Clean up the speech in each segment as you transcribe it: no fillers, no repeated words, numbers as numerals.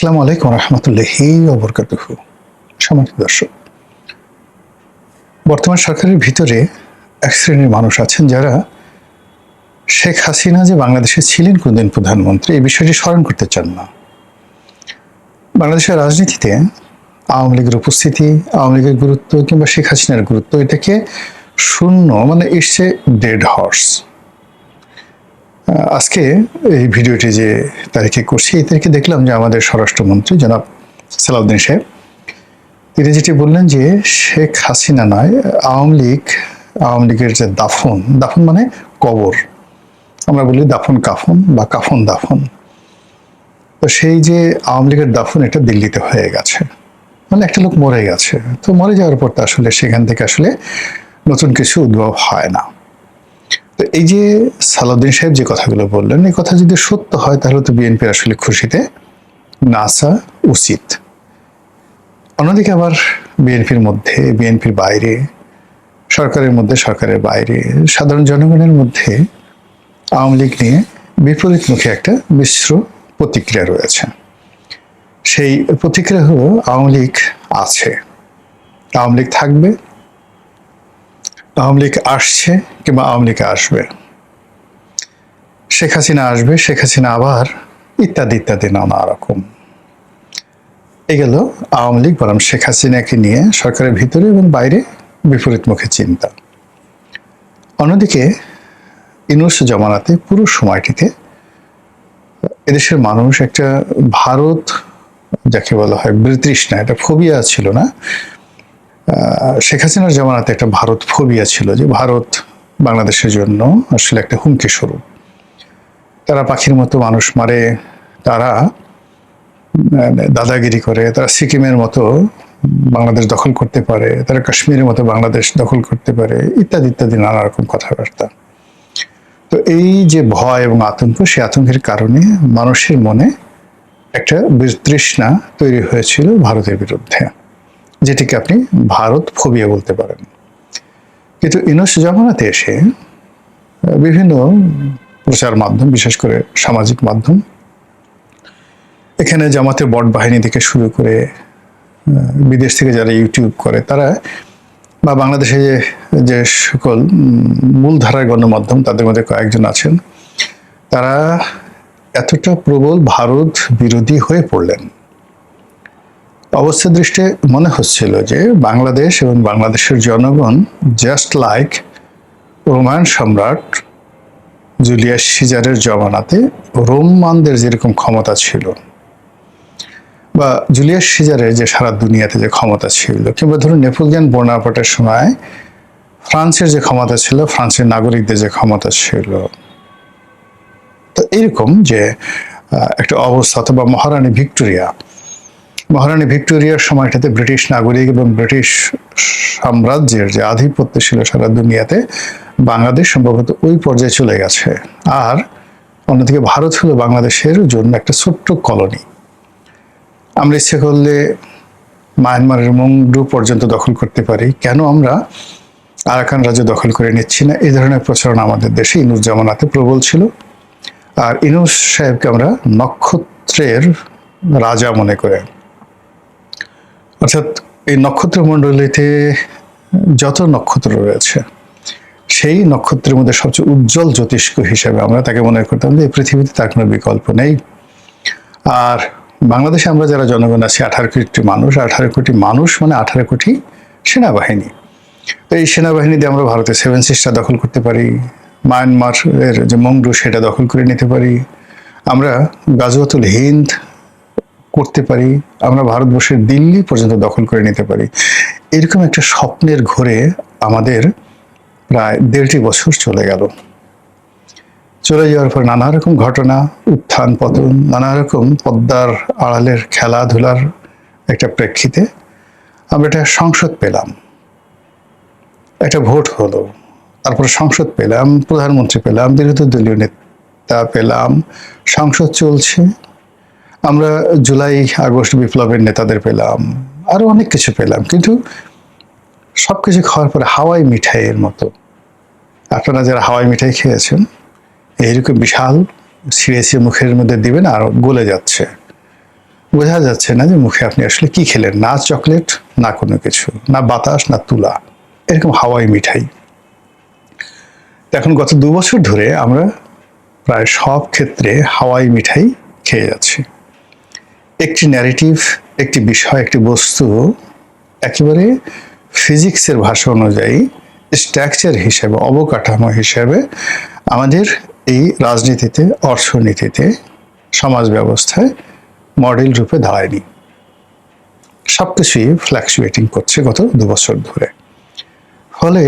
আসসালামু আলাইকুম রহমতুল্লাহি ওয়া বারাকাতুহু। সম্মানিত দর্শক, বর্তমান সরকারের ভিতরে এক শ্রেণীর মানুষ আছেন যারা শেখ হাসিনা যে বাংলাদেশে ছিলেন কোনদিন প্রধানমন্ত্রী এই বিষয়টি স্মরণ করতে চান না। বাংলাদেশের রাজনীতিতে আওয়ামী লীগের উপস্থিতি, আওয়ামী লীগের গুরুত্ব কিংবা শেখ হাসিনার গুরুত্ব এটাকে শূন্য মানে ইটস এ ডেড হর্স। আজকে এই ভিডিওটি যে তারিখে করছি এই তারিখে দেখলাম যে আমাদের স্বরাষ্ট্রমন্ত্রী জনাব সালাউদ্দিন সাহেব তিনি যেটি বললেন যে শেখ হাসিনা নয় আওয়ামী লীগের যে দাফন মানে কবর, আমরা বলি দাফন কাফন বা কাফন দাফন, তো সেই যে আওয়ামী লীগের দাফন এটা দিল্লিতে হয়ে গেছে, মানে একটা লোক মরে গেছে, তো মরে যাওয়ার পর তো আসলে সেখান থেকে আসলে নতুন কিছু উদ্ভব হয় না। তো এই যে সালাউদ্দিন সাহেব যে কথাগুলো বললেন এই কথা যদি সত্য হয় তাহলে তো বিএনপির আসলে খুশিতে নাচা উচিত। অন্যদিকে আবার বিএনপির মধ্যে, বিএনপির বাইরে, সরকারের মধ্যে, সরকারের বাইরে, সাধারণ জনগণের মধ্যে আওয়ামী লীগ নিয়ে বিপরীতমুখী একটা মিশ্র প্রতিক্রিয়া রয়েছে। সেই প্রতিক্রিয়া হলো আওয়ামী লীগ আছে, আওয়ামী লীগ থাকবে, আওয়ামী লীগ আসছে কিংবা আওয়ামী লীগ আসবে, শেখ হাসিনা আসবে, শেখ হাসিনা আবার ইত্যাদি ইত্যাদি নানা রকম। এই গেল আওয়ামী লীগ বনাম শেখ হাসিনাকে নিয়ে সরকারের ভিতরে এবং বাইরে বিপরীতমুখী চিন্তা। অন্যদিকে ইউনূস জমানাতে পুরো সময়টিতে এদেশের মানুষ একটা ভারত যাকে বলা হয় বিতৃষ্ণা, এটা ফোবিয়া ছিল না, শেখ হাসিনার জমানাতে একটা ভারত ফোবিয়া ছিল যে ভারত বাংলাদেশের জন্য আসলে একটা হুমকি স্বরূপ। তারা পাখির মতো মানুষ মারে, তারা দাদাগিরি করে, তারা সিকিমের মতো বাংলাদেশ দখল করতে পারে, তারা কাশ্মীরের মতো বাংলাদেশ দখল করতে পারে, ইত্যাদি ইত্যাদি নানা রকম কথাবার্তা। তো এই যে ভয় এবং আতঙ্ক, সেই আতঙ্কের কারণে মানুষের মনে একটা বিতৃষ্ণা তৈরি হয়েছিল ভারতের বিরুদ্ধে, যেটিকে আপনি ভারত ফোবিয়া বলতে পারেন। কিন্তু ইউনূস জমানাতে এসে বিভিন্ন প্রচার মাধ্যম, বিশেষ করে সামাজিক মাধ্যম, এখানে জামাতের বট বাহিনী থেকে শুরু করে বিদেশ থেকে যারা ইউটিউব করে তারা বা বাংলাদেশে যে সকল মূলধারার গণমাধ্যম তাদের মধ্যে কয়েকজন আছেন, তারা এতটা প্রবল ভারত বিরোধী হয়ে পড়লেন। অবস্থা দৃষ্টে মনে হচ্ছিল যে বাংলাদেশ এবং বাংলাদেশের জনগণ জাস্ট লাইক রোমান সম্রাট জুলিয়াস সিজারের জমানাতে রোমানদের যেরকম ক্ষমতা ছিল, বা জুলিয়াস সিজারের যে সারা দুনিয়াতে যে ক্ষমতা ছিল, কিংবা ধরুন নেপোলিয়ন বোনাপার্টের সময় ফ্রান্সের যে ক্ষমতা ছিল, ফ্রান্সের নাগরিকদের যে ক্ষমতা ছিল, তো এইরকম যে একটা অবস্থা। অথবা মহারানী ভিক্টোরিয়ার সময়টাতে ব্রিটিশ নাগরিক এবং ব্রিটিশ সাম্রাজ্যের যে আধিপত্য ছিল সারা দুনিয়াতে, বাংলাদেশ সম্ভবত ওই পর্যায়ে চলে গেছে। আর অন্যদিকে ভারত হলো বাংলাদেশের জন্য একটা ছোট্ট কলোনি। আমরা ইচ্ছে করলে মায়ানমারের মংডু পর্যন্ত দখল করতে পারি, কেন আমরা আরাকান রাজ্য দখল করে নিচ্ছি না? এই ধরনের প্রচারণা আমাদের দেশে ইউনূস জমানাতে প্রবল ছিল। আর ইউনূস সাহেবকে আমরা নক্ষত্রের রাজা মনে করে, অর্থাৎ এই নক্ষত্র মণ্ডলীতে যত নক্ষত্র রয়েছে সেই নক্ষত্রের মধ্যে সবচেয়ে উজ্জ্বল জ্যোতিষ্ক হিসেবে আমরা তাকে মনে করতাম যে এই পৃথিবীতে তার কোনো বিকল্প নেই। আর বাংলাদেশে আমরা যারা জনগণ আছি 18 কোটি মানুষ, 18 কোটি মানুষ মানে 18 কোটি সেনাবাহিনী। তো এই সেনাবাহিনী দিয়ে আমরা ভারতের 7 সিস্টার দখল করতে পারি, মায়ানমারের যে মংডু সেটা দখল করে নিতে পারি, আমরা গাজওয়াতুল হিন্দ করতে পারি, আমরা ভারতবর্ষের দিল্লি পর্যন্ত দখল করে নিতে পারি। এরকম একটা স্বপ্নের ঘোরে আমাদের প্রায় 1.5 বছর চলে গেল। চলে যাওয়ার পর নানা রকম ঘটনা, উত্থান পতন, নানা রকম পদ্মার আড়ালের খেলাধুলার একটা প্রেক্ষিতে আমরা একটা সংসদ পেলাম, একটা ভোট হলো, তারপরে সংসদ পেলাম, প্রধানমন্ত্রী পেলাম, বিরোধী দলীয় নেতা পেলাম, সংসদ চলছে, আমরা জুলাই আগস্ট বিপ্লবের নেতাদের পেলাম, আরো অনেক কিছু পেলাম। কিন্তু সবকিছু খাওয়ার পরে হাওয়াই মিঠাইয়ের মতো, আপনারা যারা হাওয়াই মিঠাই খেয়েছেন, এইরকম বিশাল ছিঁড়ে মুখের মধ্যে দিবেন আর গলে যাচ্ছে, বোঝা যাচ্ছে না যে মুখে আপনি আসলে কি খেলেন, না চকলেট, না কোনো কিছু, না বাতাস, না তুলা, এরকম হাওয়াই মিঠাই। এখন গত 2 বছর ধরে আমরা প্রায় সব ক্ষেত্রে হাওয়াই মিঠাই খেয়ে যাচ্ছি। একটি ন্যারেটিভ, একটি বিষয়, একটি বস্তু একেবারে ফিজিক্সের ভাষা অনুযায়ী স্ট্রাকচার হিসেবে, অবকাঠামো হিসেবে আমাদের এই রাজনীতিতে, অর্থনীতিতে, সমাজ ব্যবস্থায় মডেল রূপে দাঁড়ায়নি। সবকিছুই ফ্ল্যাকচুয়েটিং করছে গত 2 বছর ধরে। ফলে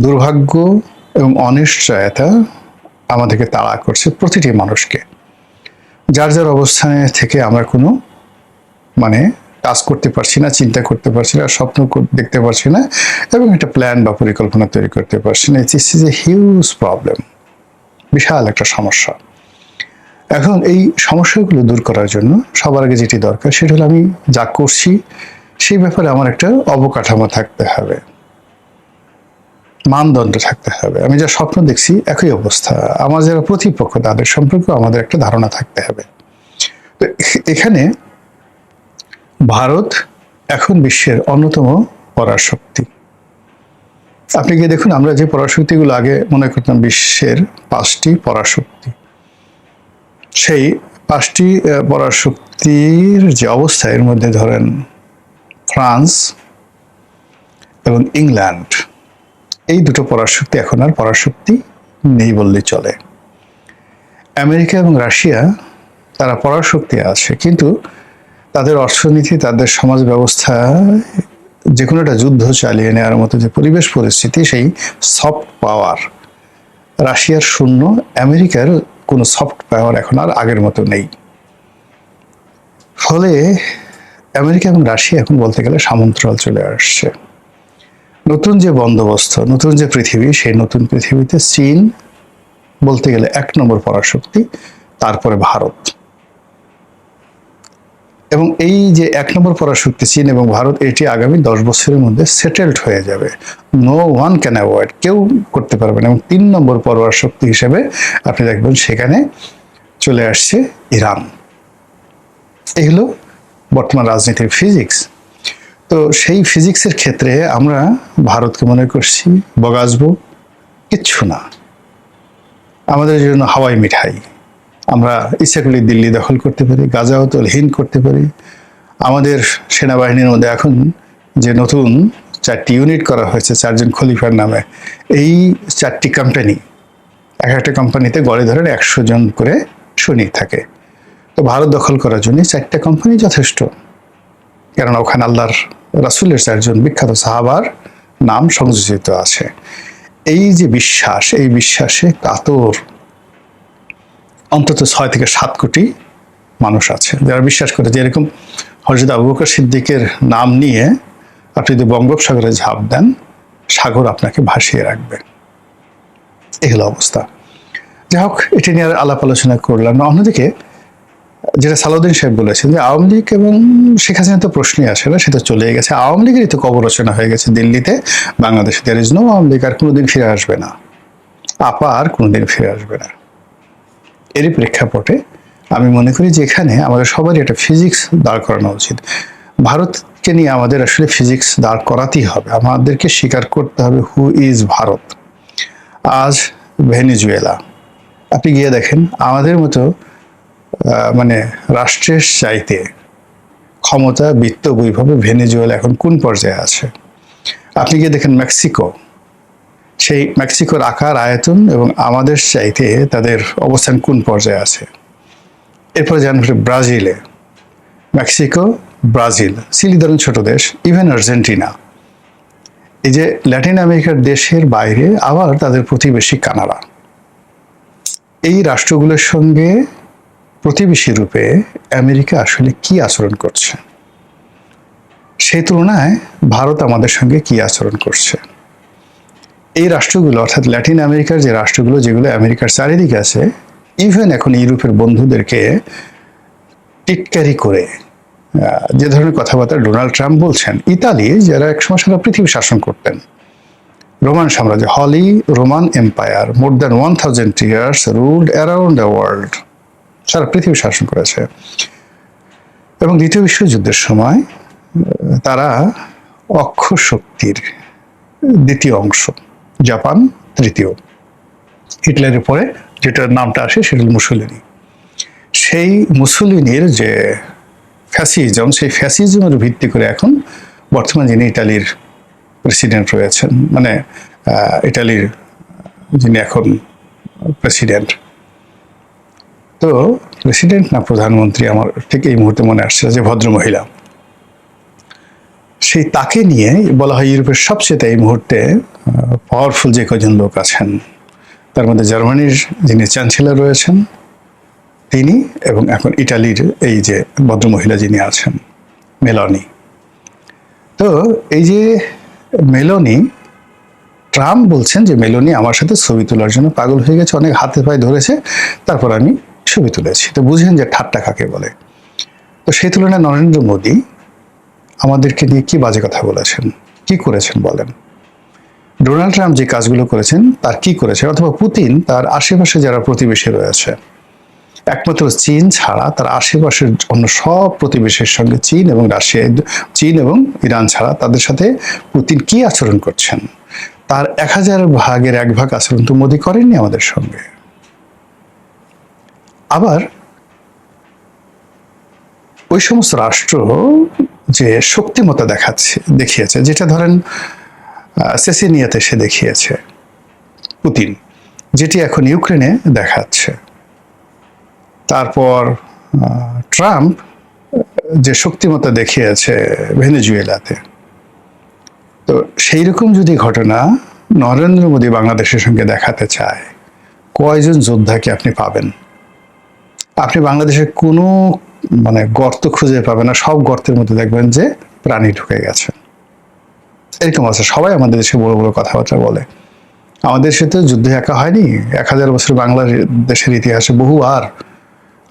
দুর্ভাগ্য এবং অনিশ্চয়তা আমাদেরকে তাড়া করছে, প্রতিটি মানুষকে। যার যার অবস্থানে থেকে আমরা কোনো কাজ করতে পারছি না, চিন্তা করতে পারছি না, স্বপ্ন দেখতে পারছি না, এবং একটা প্ল্যান বা পরিকল্পনা তৈরি করতে পারছি না। This is a huge problem, বিশাল একটা সমস্যা। এখন এই সমস্যাগুলো দূর করার জন্য সবার আগে যেটি দরকার সেটা হলো আমি যা করছি সেই ব্যাপারে আমার একটা অবকাঠামো থাকতে হবে, মানদণ্ড থাকতে হবে। আমি যা স্বপ্ন দেখছি একই অবস্থা, আমার যারা প্রতিপক্ষ তাদের সম্পর্কে আমাদের একটা ধারণা থাকতে হবে। তো এখানে ভারত এখন বিশ্বের অন্যতম পরাশক্তি। আপনি গিয়ে দেখুন, আমরা যে পরাশক্তিগুলো আগে মনে করতাম বিশ্বের 5টি পরাশক্তি, সেই 5টি পরাশক্তির যে অবস্থা, এর মধ্যে ধরেন ফ্রান্স এবং ইংল্যান্ড, এই দুটো পরাশক্তি এখন আর পরাশক্তি নেই বললেই চলে। আমেরিকা এবং রাশিয়া তারা পরাশক্তি আছে, কিন্তু তাদের অর্থনীতি, তাদের সমাজ ব্যবস্থা, যে কোনো একটা যুদ্ধ চালিয়ে নেওয়ার মতো যে পরিবেশ পরিস্থিতি, সেই সফট পাওয়ার রাশিয়ার শূন্য, আমেরিকার কোনো সফট পাওয়ার এখন আর আগের মতো নেই। ফলে আমেরিকা এবং রাশিয়া এখন বলতে গেলে সামন্তরাল চলে আসছে। নতুন যে বন্দোবস্ত, নতুন যে পৃথিবী, সেই নতুন পৃথিবীতে চীন বলতে গেলে 1 নম্বর পরাশক্তি, তারপরে ভারত। এবং এই যে 1 নম্বর পরাশক্তি চীন এবং ভারত, এটি আগামী 10 বছরের মধ্যে সেটেলড হয়ে যাবে। নো ওয়ান ক্যান অ্যাভয়েড, কেউ করতে পারবে না। এবং 3 নম্বর পরাশক্তি হিসেবে আপনি দেখবেন সেখানে চলে আসছে ইরান। এই হলো বর্তমান রাজনীতির ফিজিক্স। তো সেই ফিজিক্সের ক্ষেত্রে আমরা ভারতকে মনে করছি বগাসবো, কিচ্ছু না, আমাদের জন্য হাওয়াই মিঠাই। আমরা ইচ্ছা করলে দিল্লি দখল করতে পারি, গাজাওতল হিন্দ করতে পারি। আমাদের সেনাবাহিনীর মধ্যে এখন যে নতুন 4টি ইউনিট করা হয়েছে 4 জন খলিফার নামে, এই 4টি কোম্পানি, এক একটা কোম্পানিতে গড়ে ধরেন 100 জন করে সৈনিক থাকে। তো ভারত দখল করার জন্য 4টা কোম্পানি যথেষ্ট, কেননা ওখানে আল্লাহর রাসূলের 4 জন বিখ্যাত সাহাবার নাম সংযোজিত আছে। এই যে বিশ্বাস, এই বিশ্বাসে কাতর অন্তত 6 থেকে 7 কোটি মানুষ আছে, যারা বিশ্বাস করে যে এরকম হযরত আবু বকর সিদ্দিকের নাম নিয়ে আপনি যদি বঙ্গোপসাগরে ঝাঁপ দেন, সাগর আপনাকে ভাসিয়ে রাখবে। এই হলো অবস্থা। যাই হোক, এটি নিয়ে আলাপ আলোচনা করলাম না। অন্যদিকে যেটা সালাউদ্দিন সাহেব বলেছেন যে আওয়ামী লীগ এবং শেখ হাসিনা তো প্রশ্নই আসে না, সেটা চলে গেছে। আওয়ামী লীগেরই তো কবর রচনা হয়ে গেছে দিল্লিতে, বাংলাদেশে। There is no Awami League, আর কোনোদিন ফিরে আসবে না, আপা আর কোনোদিন ফিরে আসবে না। এরই প্রেক্ষাপটে আমি মনে করি যে এখানে আমাদের সবারই একটা ফিজিক্স দাঁড় করানো উচিত। ভারতকে নিয়ে আমাদের আসলে ফিজিক্স দাঁড় করাতেই হবে, আমাদেরকে স্বীকার করতে হবে হু ইজ ভারত। আজ ভেনেজুয়েলা আপনি গিয়ে দেখেন, আমাদের মতো রাষ্ট্রের চাইতে ক্ষমতা, বিত্ত, বৈভবে ভেনেজুয়েলা এখন কোন পর্যায়ে আছে। আপনি গিয়ে দেখেন মেক্সিকো, সেই মেক্সিকোর আকার, আয়তন এবং আমাদের চাইতে তাদের অবস্থান কোন পর্যায়ে আছে। এরপরে জানেন ব্রাজিলে, মেক্সিকো, ব্রাজিল, চিলি ধরেন ছোট দেশ, ইভেন আর্জেন্টিনা। এই যে ল্যাটিন আমেরিকার দেশের বাইরে আবার তাদের প্রতিবেশী কানাডা, এই রাষ্ট্রগুলোর সঙ্গে প্রতিবেশী রূপে আমেরিকা আসলে কি আচরণ করছে, সেই তুলনায় ভারত আমাদের সঙ্গে কি আচরণ করছে। এই রাষ্ট্রগুলো, অর্থাৎ ল্যাটিন আমেরিকার যে রাষ্ট্রগুলো, যেগুলো আমেরিকার চারিদিকে আছে, ইভেন এখন ইউরোপের বন্ধুদেরকে টিটকারি করে যে ধরনের কথাবার্তা ডোনাল্ড ট্রাম্প বলছেন। ইতালি, যারা একসময় সারা পৃথিবী শাসন করতেন, রোমান সাম্রাজ্য, holy Roman empire, more than 1000 years ruled around the world, সারা পৃথিবী শাসন করেছে। এবং দ্বিতীয় বিশ্বযুদ্ধের সময় তারা অক্ষ শক্তির দ্বিতীয় অংশ, জাপান তৃতীয়, হিটলারের পরে যেটার নামটা আসে সেটা হল মুসোলিনি। সেই মুসোলিনির যে ফ্যাসিজম, সেই ফ্যাসিজমের ভিত্তি করে এখন বর্তমান যিনি ইটালির প্রেসিডেন্ট রয়েছেন, মানে ইটালির যিনি এখন প্রেসিডেন্ট, তো প্রেসিডেন্ট না প্রধানমন্ত্রী আমার ঠিক এই মুহূর্তে মনে আসছে, যে ভদ্রমহিলা, সেই তাকে নিয়ে বলা হয় ইউরোপের সবচেয়ে এই মুহূর্তে পাওয়ারফুল যে কজন লোক আছেন, তার মধ্যে জার্মানির যিনি চ্যান্সেলর রয়েছেন তিনি, এবং এখন ইটালির এই যে ভদ্রমহিলা যিনি আছেন মেলোনি। তো এই যে মেলোনি, ট্রাম্প বলছেন যে মেলোনি আমার সাথে ছবি তোলার জন্য পাগল হয়ে গেছে, অনেক হাতে পায়ে ধরেছে, তারপর আমি ছবি তুলেছি। তো বুঝেন যে ঠাট্টা কাকে বলে। তো সেই তুলনায় নরেন্দ্র মোদী আমাদেরকে নিয়ে কি বাজে কথা বলেছেন, কি করেছেন বলেন। ডোনাল্ড ট্রাম্প যে কাজগুলো করেছেন তার কি করেছে, অথবা পুতিন তার আশেপাশে যারা প্রতিবেশী রয়েছে, একমাত্র চীন ছাড়া তার আশেপাশের অন্য সব প্রতিবেশীর সঙ্গে চীন এবং রাশিয়া, চীন এবং ইরান ছাড়া তাদের সাথে পুতিন কি আচরণ করছেন, তার 1000 ভাগের 1 ভাগ আচরণ তো মোদী করেননি আমাদের সঙ্গে। আবার ওই সমস্ত রাষ্ট্র যে শক্তিমত্তা দেখিয়েছে, যেটা ধরেন চেচেনিয়াতে সে দেখিয়েছে পুতিন, যেটি এখন ইউক্রেনে দেখাচ্ছে, তারপর ট্রাম্প যে শক্তিমত্তা দেখিয়েছে ভেনেজুয়েলাতে, তো সেই রকম যদি ঘটনা নরেন্দ্র মোদী বাংলাদেশের সঙ্গে দেখাতে চায়, কয়জন যোদ্ধাকে আপনি পাবেন? আপনি বাংলাদেশের কোনো গর্ত খুঁজে পাবেন না, সব গর্তের মধ্যে দেখবেন যে প্রাণী ঢুকে গেছে। এরকম আছে, সবাই আমাদের দেশে বড় বড় কথাবার্তা বলে। আমাদের দেশে তো যুদ্ধ একা হয়নি, 1000 বছর বাংলাদেশের ইতিহাসে বহুবার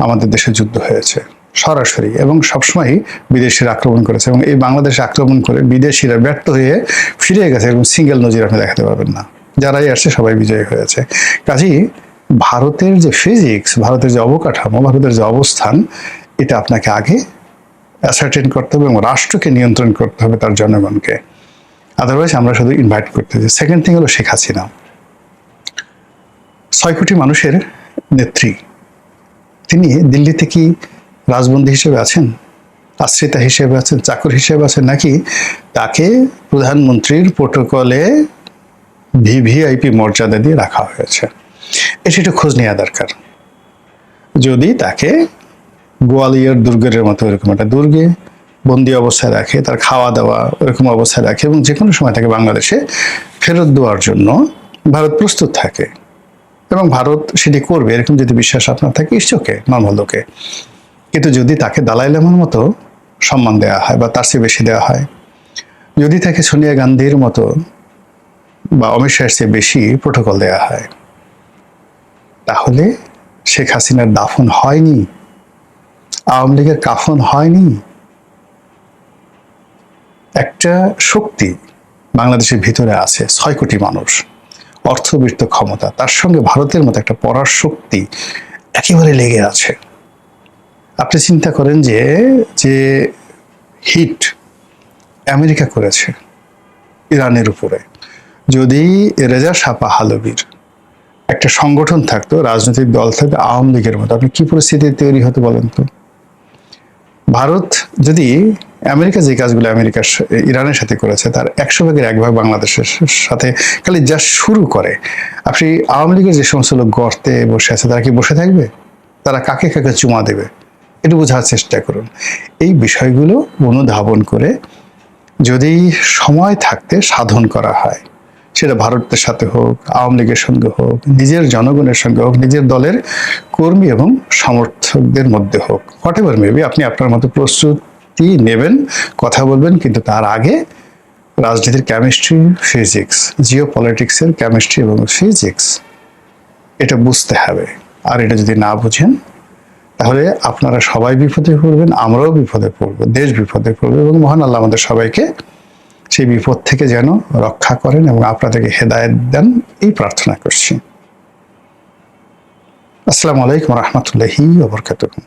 আমাদের দেশে যুদ্ধ হয়েছে সরাসরি, এবং সবসময় বিদেশিরা আক্রমণ করেছে, এবং এই বাংলাদেশে আক্রমণ করে বিদেশিরা ব্যর্থ হয়ে ফিরে গেছে, এবং সিঙ্গেল নজির আপনি দেখাতে পারবেন না। যারাই আসছে সবাই বিজয়ী হয়েছে। কাজেই ভারতের যে ফিজিক্স, ভারতের যে অবকাঠামো, ভারতের যে অবস্থান, এটা আপনাকে আগে অ্যাসার্টেন করতে হবে, এবং রাষ্ট্রকে নিয়ন্ত্রণ করতে হবে, তার জনগণকে। আদারওয়াইজ আমরা শুধু ইনভাইট করতেছি। সেকেন্ড থিং হলো শেখ হাসিনা, 6 কোটি মানুষের নেত্রী, তিনি দিল্লিতে কি রাজবন্দী হিসেবে আছেন, আশ্রিতা হিসেবে আছেন, চাকর হিসেবে আছেন, নাকি তাকে প্রধানমন্ত্রীর প্রোটোকলে ভিভিআইপি মর্যাদা দিয়ে রাখা হয়েছে? এটা একটু খোঁজ নেওয়া দরকার। যদি তাকে গোয়ালিয়র দুর্গের মতো এরকম একটা দুর্গে বন্দি অবস্থায় রাখে, তার খাওয়া দাওয়া এরকম অবস্থায় রাখে, এবং যে কোনো সময় তাকে বাংলাদেশে ফেরত দেওয়ার জন্য ভারত প্রস্তুত থাকে, এবং ভারত সেটি করবে এরকম যদি বিশ্বাস আপনার থাকে, ইস্টকে নর্মাল লোকে। কিন্তু যদি তাকে দালাই লামার মতো সম্মান দেওয়া হয়, বা তার চেয়ে বেশি দেওয়া হয়, যদি তাকে সোনিয়া গান্ধীর মতো বা অমিত শাহের চেয়ে বেশি প্রোটোকল দেওয়া হয়, তাহলে শেখ হাসিনার দাফন হয়নি, আওয়ামী লীগের কাফন হয়নি। একটা শক্তি বাংলাদেশের ভিতরে আছে, 6 কোটি মানুষ, অর্থবিত্ত ক্ষমতা, তার সঙ্গে ভারতের মতো একটা পরার শক্তি একেবারে লেগে আছে। আপনি চিন্তা করেন যে যে হিট আমেরিকা করেছে ইরানের উপরে, যদি রেজা শাহ পাহলভীর একটা সংগঠন থাকতো, রাজনৈতিক দল থাকতো আওয়ামী লীগের মতো, আপনি কি পরিস্থিতি তৈরি হতে বলেন তো? ভারত যদি আমেরিকা যে কাজগুলো ইরানের সাথে করেছে, তার 100 ভাগের 1 ভাগ বাংলাদেশের সাথে খালি যা শুরু করে, আপনি আওয়ামী লীগের যে সমস্ত লোক গর্তে বসে আছে, তারা কি বসে থাকবে? তারা কাকে কাকে চুমা দেবে? একটু বোঝার চেষ্টা করুন। এই বিষয়গুলো অনুধাবন করে যদি সময় থাকতে সাধন করা হয়, সেটা ভারতের সাথে হোক, আওয়ামী লীগের সঙ্গে হোক, নিজের জনগণের সঙ্গে হোক, নিজের দলের কর্মী এবং সমর্থকদের মধ্যে হোক, হোয়াটএভার মেবি, আপনি আপনার মতো প্রস্তুতি নেবেন, কথা বলবেন, কিন্তু তার আগে রাজনীতির কেমিস্ট্রি, ফিজিক্স, জিও পলিটিক্সের কেমিস্ট্রি এবং ফিজিক্স, এটা বুঝতে হবে। আর এটা যদি না বুঝেন, তাহলে আপনারা সবাই বিপদে পড়বেন, আমরাও বিপদে পড়বো, দেশ বিপদে পড়বে, এবং মহান আল্লাহ আমাদের সবাইকে সেই বিপদ থেকে যেন রক্ষা করেন এবং আপনাদেরকে হেদায়েত দেন, এই প্রার্থনা করছি। আসসালামু আলাইকুম ওয়া রাহমাতুল্লাহি ওয়া বারাকাতুহু।